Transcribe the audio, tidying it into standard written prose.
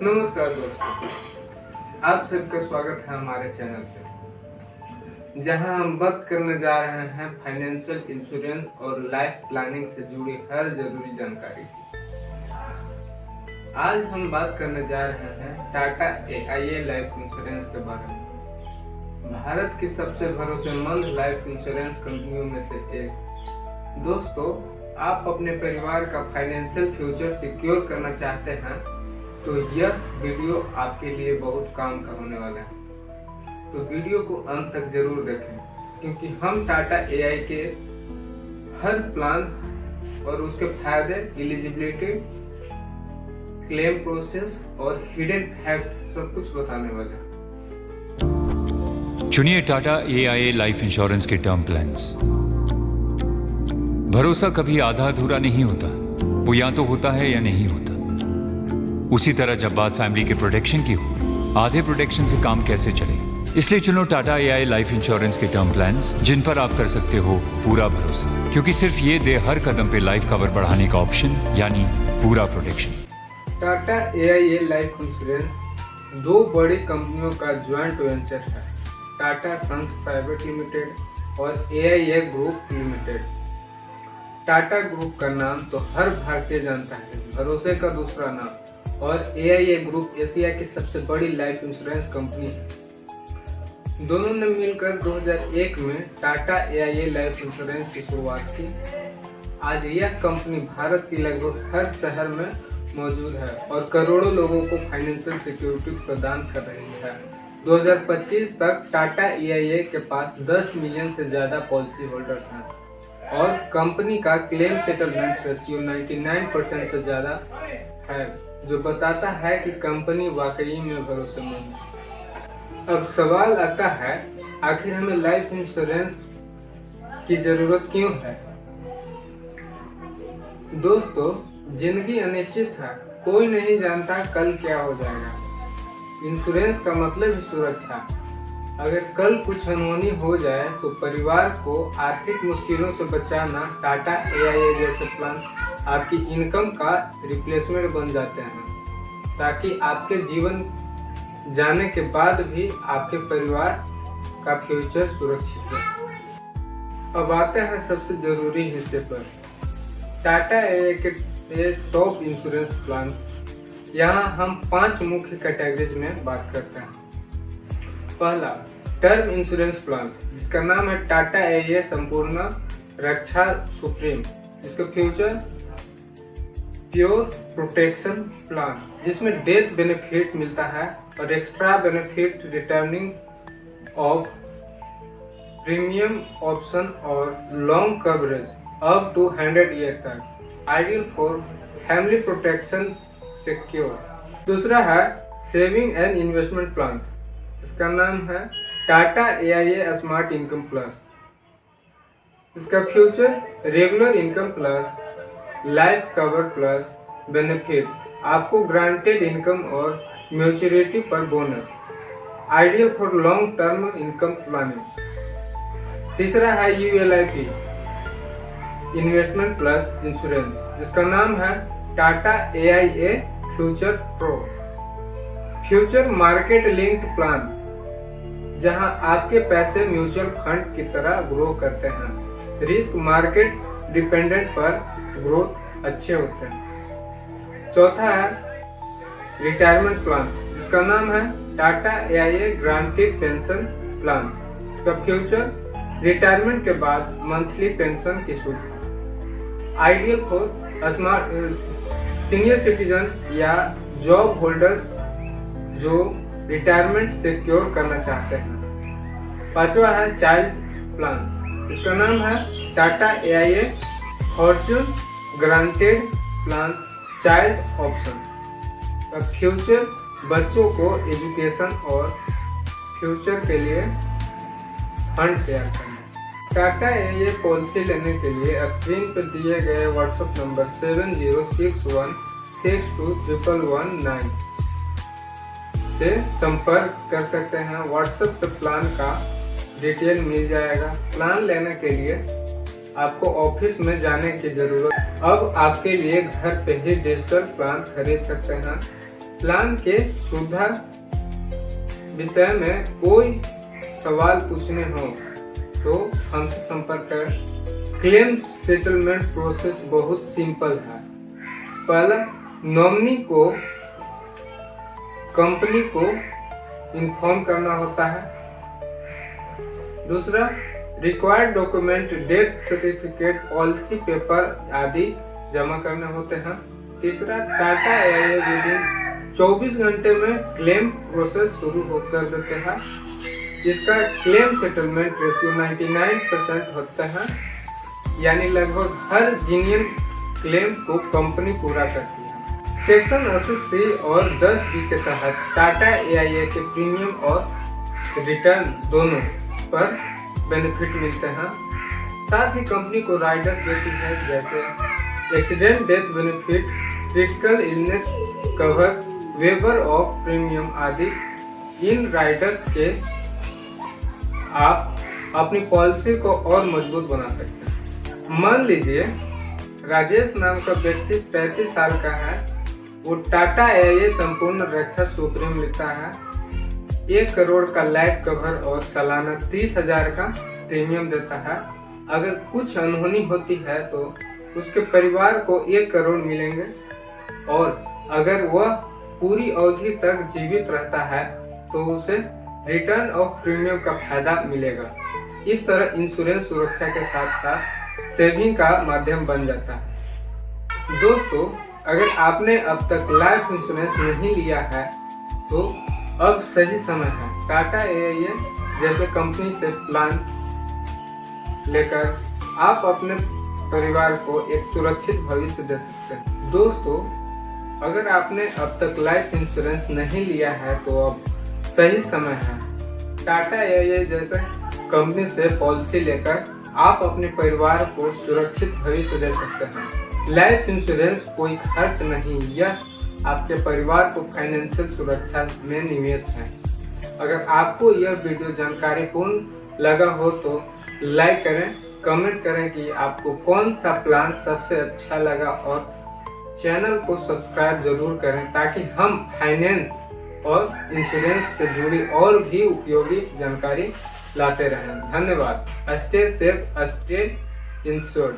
नमस्कार दोस्तों, आप सबका स्वागत है हमारे चैनल पे, जहां हम बात करने जा रहे हैं फाइनेंशियल इंश्योरेंस और लाइफ प्लानिंग से जुड़ी हर जरूरी जानकारी की। आज हम बात करने जा रहे हैं टाटा AIA लाइफ इंश्योरेंस के बारे में। भारत की सबसे भरोसेमंद लाइफ इंश्योरेंस कंपनियों में से एक। दोस्तों, आप अपने परिवार का फाइनेंशियल फ्यूचर सिक्योर करना चाहते हैं तो यह वीडियो आपके लिए बहुत काम का होने वाला है। तो वीडियो को अंत तक जरूर देखें, क्योंकि हम टाटा AI के हर प्लान और उसके फायदे, एलिजिबिलिटी, क्लेम प्रोसेस और हिडन फैक्ट सब कुछ बताने वाले हैं। चुनिए टाटा AIA लाइफ इंश्योरेंस के टर्म प्लान्स। भरोसा कभी आधा अधूरा नहीं होता, वो या तो होता है या नहीं होता। उसी तरह जब बात फैमिली के प्रोटेक्शन की हो, आधे प्रोटेक्शन से काम कैसे चले। इसलिए चुनो टाटा AIA लाइफ इंश्योरेंस के टर्म प्लान्स, जिन पर आप कर सकते हो पूरा भरोसा, क्योंकि सिर्फ ये दे हर कदम पे लाइफ कवर बढ़ाने का ऑप्शन, यानी पूरा protection. Tata AIA life insurance दो बड़ी कंपनियों का ज्वाइंट वेंचर है, टाटा सन्स प्राइवेट लिमिटेड और AIA group limited. Tata group का नाम तो हर भारतीय जानता है, भरोसे का दूसरा नाम, और AIA ग्रुप एशिया की सबसे बड़ी लाइफ इंश्योरेंस कंपनी है। दोनों ने मिलकर 2001 में टाटा AIA लाइफ इंश्योरेंस की शुरुआत की। आज यह कंपनी भारत की लगभग हर शहर में मौजूद है और करोड़ों लोगों को फाइनेंशियल सिक्योरिटी प्रदान कर रही है। 2025 तक टाटा AIA के पास 10 मिलियन से ज़्यादा पॉलिसी होल्डर्स हैं और कंपनी का क्लेम सेटलमेंट रेशियो 99% से ज़्यादा है, जो बताता है कि कंपनी वाकई में भरोसेमंद है। अब सवाल आता है, आखिर हमें लाइफ इंश्योरेंस की जरूरत क्यों है? दोस्तों, जिंदगी अनिश्चित है, कोई नहीं जानता कल क्या हो जाएगा। इंश्योरेंस का मतलब है सुरक्षा। अगर कल कुछ अनहोनी हो जाए तो परिवार को आर्थिक मुश्किलों से बचाना टाटा AIA जैसे प्लान आपकी इनकम का रिप्लेसमेंट बन जाते हैं, ताकि आपके जीवन जाने के बाद भी आपके परिवार का फ्यूचर सुरक्षित है। अब आते हैं सबसे जरूरी हिस्से पर, टाटा AIA के टॉप इंश्योरेंस प्लान। यहाँ हम 5 मुख्य कैटेगरीज में बात करते हैं। पहला, टर्म इंश्योरेंस प्लान, जिसका नाम है टाटा AIA संपूर्ण रक्षा सुप्रीम। इसका फ्यूचर प्योर प्रोटेक्शन प्लान, जिसमें डेथ बेनिफिट मिलता है और extra benefit returning of premium option और long coverage up to 100 year तक, ideal for family protection secure. दूसरा है सेविंग एंड इन्वेस्टमेंट प्लान, इसका नाम है Tata AIA smart income plus. इसका future regular income plus, life cover plus benefit, आपको granted income और मैच्योरिटी पर bonus, ideal for long term income planning. तीसरा है ULIP इन्वेस्टमेंट प्लस इंश्योरेंस, जिसका नाम है Tata AIA future pro. Future market linked plan, जहां आपके पैसे म्यूचुअल फंड की तरह ग्रो करते हैं, रिस्क मार्केट डिपेंडेंट पर ग्रोथ अच्छे होते हैं। चौथा है रिटायरमेंट प्लान, जिसका नाम है Tata AIA granted pension plan. इसका फ्यूचर रिटायरमेंट के बाद मंथली पेंशन की सुविधा, ideal for smart senior citizen या जॉब होल्डर्स जो रिटायरमेंट सिक्योर करना चाहते हैं। पांचवा है चाइल्ड प्लान, इसका नाम है Tata AIA Fortune granted plan child option. Future बच्चों को एजुकेशन और फ्यूचर के लिए फंड तैयार करना। टाटा AIA पॉलिसी लेने के लिए स्क्रीन पर दिए गए व्हाट्सएप नंबर 7061621119 से संपर्क कर सकते हैं। व्हाट्सएप पर प्लान का डिटेल मिल जाएगा। प्लान लेने के लिए आपको ऑफिस में जाने की जरूरत। अब आपके लिए घर पे ही डिजिटल प्लान खरीद सकते हैं। प्लान के सुविधा विषय में कोई सवाल पूछने हो तो हमसे संपर्क करें। क्लेम सेटलमेंट प्रोसेस बहुत सिंपल है। पहला, नॉमिनी को कंपनी को इन्फॉर्म करना होता है। दूसरा, required document, death certificate, policy paper आदि जमा करने होते हैं। तीसरा, टाटा एआईए विदिन 24 घंटे में क्लेम प्रोसेस शुरू कर देते हैं। इसका क्लेम सेटलमेंट रेशियो 99% होता है, यानी लगभग हर जीनियन क्लेम को कंपनी पूरा करती है। सेक्शन 80C और 10D के तहत टाटा एआईए के प्रीमियम और रिटर्न दोनों पर बेनिफिट मिलते हैं। साथ ही कंपनी को राइडर्स देती है, जैसे accident death benefit, critical illness cover, waiver of premium आदि। इन राइडर्स के आप अपनी पॉलिसी को और मजबूत बना सकते हैं। मान लीजिए राजेश नाम का व्यक्ति 35 साल का है। वो टाटा एआईए संपूर्ण रक्षा सुप्रीम लेता है। 1 करोड़ का लाइफ कवर और सालाना 30,000 का प्रीमियम देता है। अगर कुछ अनहोनी होती है तो उसके परिवार को 1 करोड़ मिलेंगे, और अगर वह पूरी अवधि तक जीवित रहता है तो उसे रिटर्न ऑफ प्रीमियम का फायदा मिलेगा। इस तरह इंश्योरेंस सुरक्षा के साथ साथ सेविंग का माध्यम बन जाता है। दोस्तों, अगर आपने अब तक लाइफ इंश्योरेंस नहीं लिया है तो अब सही समय है। टाटा एआईए जैसे कंपनी से प्लान लेकर आप अपने परिवार को एक सुरक्षित भविष्य दे सकते हैं। दोस्तों, अगर आपने अब तक लाइफ इंश्योरेंस नहीं लिया है तो अब सही समय है। टाटा एआईए जैसे कंपनी से पॉलिसी लेकर आप अपने परिवार को सुरक्षित भविष्य दे सकते हैं। लाइफ इंश्योरेंस कोई खर्च नहीं, यह आपके परिवार को फाइनेंशियल सुरक्षा में निवेश है। अगर आपको यह वीडियो जानकारीपूर्ण लगा हो तो लाइक करें, कमेंट करें कि आपको कौन सा प्लान सबसे अच्छा लगा, और चैनल को सब्सक्राइब जरूर करें ताकि हम फाइनेंस और इंश्योरेंस से जुड़ी और भी उपयोगी जानकारी लाते रहें। धन्यवाद। Stay safe, stay insured.